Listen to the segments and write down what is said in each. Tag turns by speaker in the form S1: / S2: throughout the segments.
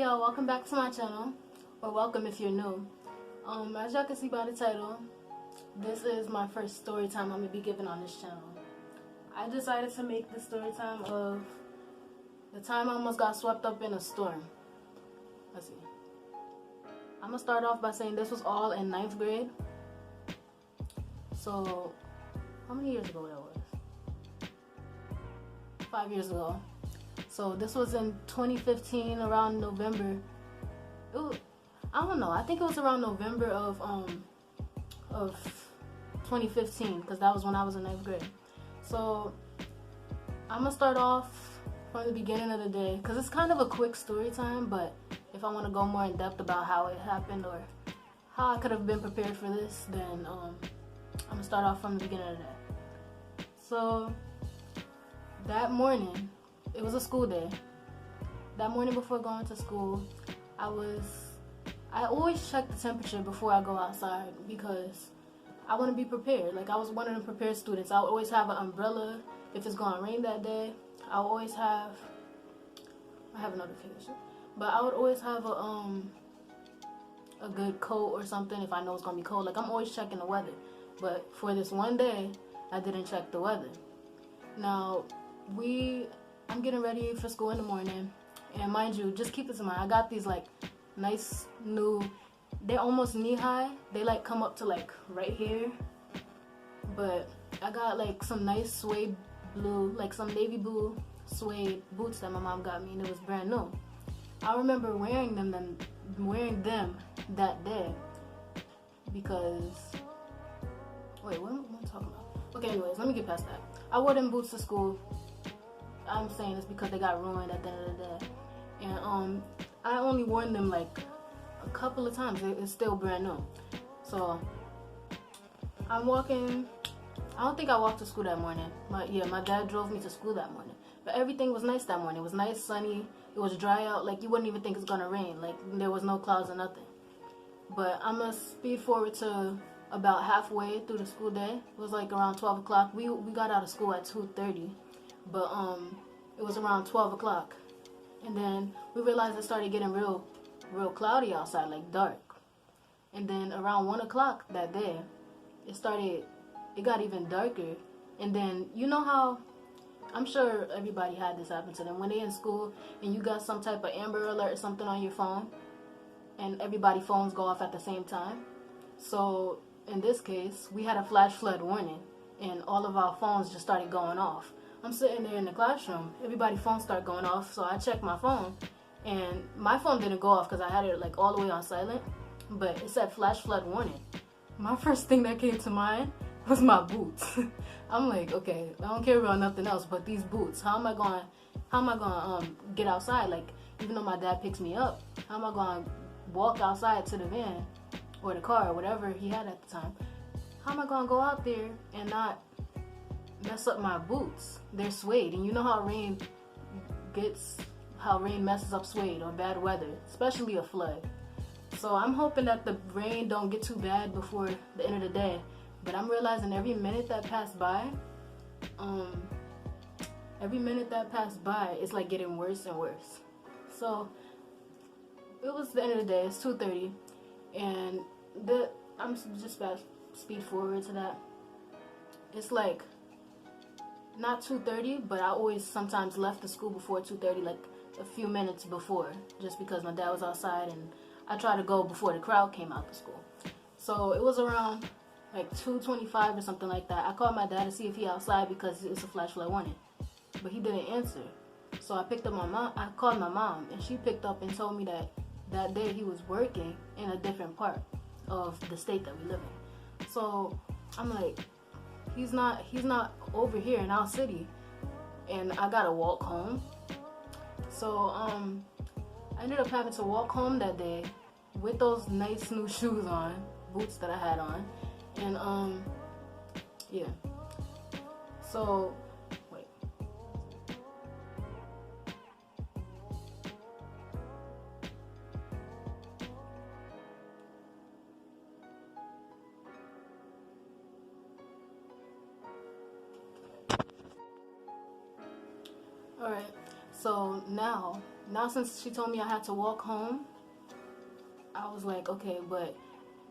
S1: y'all, welcome back to my channel, or welcome if you're new. As y'all can see by the title, this is my first story time I'm going to be giving on this channel. I decided to make this story time of the time I almost got swept up in a storm. Let's see. I'm going to start off by saying this was all in 9th grade. So, how many years ago that was? 5 years ago. So this was in 2015, around November. I don't know. I think it was around November of 2015, because that was when I was in 9th grade. So I'm gonna start off from the beginning of the day, because it's kind of a quick story time. But if I want to go more in depth about how it happened or how I could have been prepared for this, then I'm gonna start off from the beginning of the day. So that morning, it was a school day. That morning before going to school, I always check the temperature before I go outside, because I want to be prepared. Like, I was one of the prepared students. I would always have an umbrella if it's going to rain that day. I have a notification, but I would always have a good coat or something if I know it's going to be cold. Like, I'm always checking the weather. But for this one day, I didn't check the weather. Now, I'm getting ready for school in the morning, and mind you, just keep this in mind, I got these like nice new, they're almost knee high, they like come up to like right here, but I got like some nice suede blue, like some navy blue suede boots that my mom got me, and it was brand new. I remember wearing them that day, because, wait, what am I talking about? Okay, anyways, let me get past that. I wore them boots to school. I'm saying it's because they got ruined at the end of the day. And I only worn them like a couple of times. It's still brand new. So I'm walking. I don't think I walked to school that morning. My dad drove me to school that morning. But everything was nice that morning. It was nice, sunny. It was dry out. Like, you wouldn't even think it's gonna rain. Like, there was no clouds or nothing. But I'm gonna speed forward to about halfway through the school day. It was like around 12 o'clock. We got out of school at 2:30. But it was around 12 o'clock, and then we realized it started getting real cloudy outside, like dark. And then around 1 o'clock that day, it got even darker. And then, you know how, I'm sure everybody had this happen to them when they're in school and you got some type of Amber Alert or something on your phone, and everybody's phones go off at the same time. So in this case, we had a flash flood warning, and all of our phones just started going off. I'm sitting there in the classroom, everybody's phone started going off, so I checked my phone, and my phone didn't go off because I had it like all the way on silent, but it said flash flood warning. My first thing that came to mind was my boots. I'm like, okay, I don't care about nothing else but these boots. How am I going get outside? Like, even though my dad picks me up, how am I going to walk outside to the van or the car or whatever he had at the time? How am I going to go out there and not mess up my boots? They're suede, and you know how rain messes up suede or bad weather, especially a flood. So I'm hoping that the rain don't get too bad before the end of the day. But I'm realizing every minute that passed by, it's like getting worse and worse. So it was the end of the day. It's 2:30, and I'm just fast speed forward to that. It's like not 2:30, but I always sometimes left the school before 2:30, like a few minutes before, just because my dad was outside, and I tried to go before the crowd came out to school. So it was around like 2:25 or something like that. I called my dad to see if he outside because it's a flash flood warning, but he didn't answer. So I called my mom, and she picked up and told me that day he was working in a different part of the state that we live in. So I'm like, he's not over here in our city, and I gotta walk home. So I ended up having to walk home that day with those nice new shoes on, boots that I had on, and yeah. So wait. Alright, So now since she told me I had to walk home, I was like, okay, but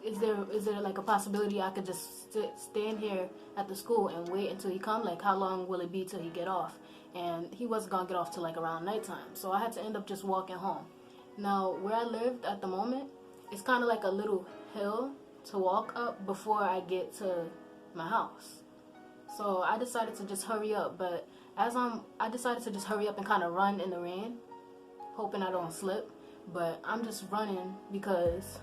S1: is there like a possibility I could just stand here at the school and wait until he come? Like, how long will it be till he get off? And he wasn't gonna get off till like around nighttime, so I had to end up just walking home. Now, where I lived at the moment, it's kind of like a little hill to walk up before I get to my house. So I decided to just hurry up, but I decided to just hurry up and kind of run in the rain, hoping I don't slip. But I'm just running because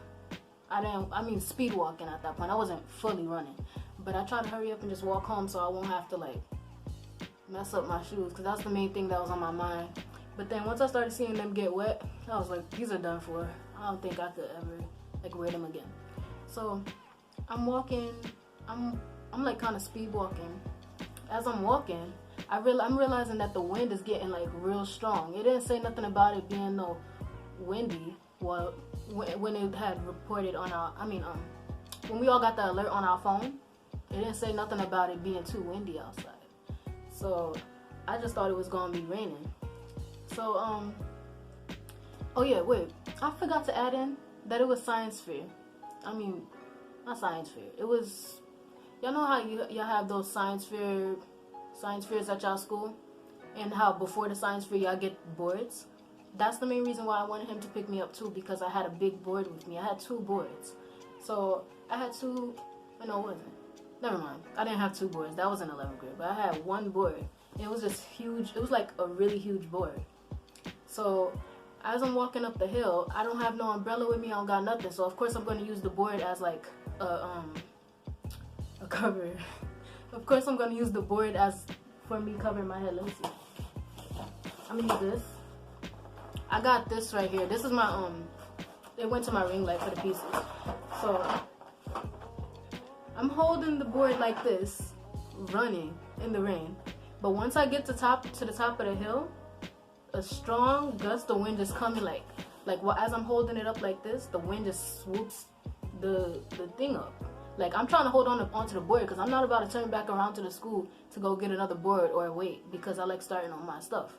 S1: speed walking at that point. I wasn't fully running, but I tried to hurry up and just walk home so I won't have to like mess up my shoes, because that's the main thing that was on my mind. But then once I started seeing them get wet, I was like, these are done for. I don't think I could ever like wear them again. So I'm walking, I'm like kind of speed walking. As I'm walking, I'm realizing that the wind is getting like real strong. It didn't say nothing about it being no windy. Well, when it had reported on our, when we all got the alert on our phone, it didn't say nothing about it being too windy outside. So I just thought it was gonna be raining. So oh yeah, wait, I forgot to add in that it was science fair. Not science fair. It was, y'all know how y'all have those science fairs at y'all school, and how before the science fair y'all get boards. That's the main reason why I wanted him to pick me up too, because I had a big board with me. I had 2 boards. So I had 2, no, it wasn't. Never mind. I didn't have 2 boards. That was in 11th grade. But I had 1 board. It was just huge. It was like a really huge board. So as I'm walking up the hill, I don't have no umbrella with me. I don't got nothing. So of course I'm going to use the board as like a cover. Of course I'm going to use the board as for me covering my head. Let me see. I'm going to use this. I got this right here. This is my, it went to my ring light for the pieces. So I'm holding the board like this, running in the rain. But once I get to the top of the hill, a strong gust of wind just coming as I'm holding it up like this, the wind just swoops the thing up. Like, I'm trying to hold onto the board because I'm not about to turn back around to the school to go get another board or wait, because I like starting on my stuff.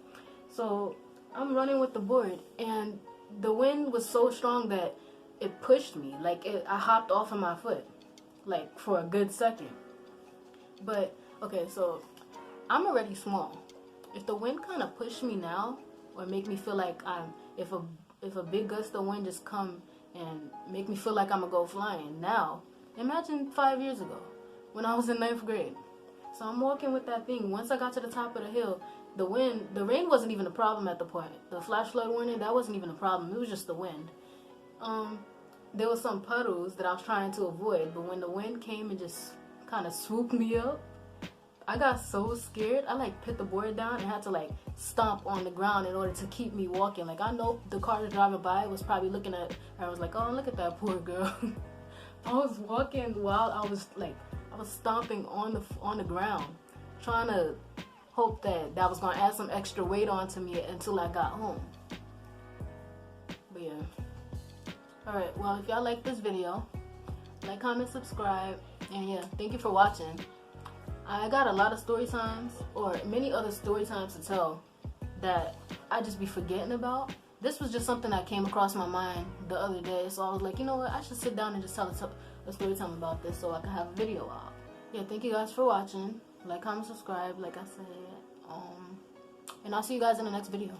S1: So I'm running with the board, and the wind was so strong that it pushed me. Like, I hopped off of my foot, like, for a good second. But, okay, so I'm already small. If the wind kind of pushed me now, or make me feel like if a big gust of wind just come and make me feel like I'm gonna go flying now, imagine 5 years ago, when I was in 9th grade. So I'm walking with that thing. Once I got to the top of the hill, the rain wasn't even a problem at the point. The flash flood warning, that wasn't even a problem. It was just the wind. There was some puddles that I was trying to avoid, but when the wind came and just kind of swooped me up, I got so scared. I like put the board down and had to like stomp on the ground in order to keep me walking. Like, I know the car driving by was probably looking at her. I was like, oh, look at that poor girl. I was walking while I was stomping on the ground, trying to hope that was gonna add some extra weight onto me until I got home. But yeah. Alright, well, if y'all like this video, like, comment, subscribe, and yeah, thank you for watching. I got a lot of story times, or many other story times to tell that I just be forgetting about. This was just something that came across my mind the other day, so I was like, you know what, I should sit down and just tell a story time about this so I can have a video out. Yeah, thank you guys for watching. Like, comment, subscribe, like I said, and I'll see you guys in the next video.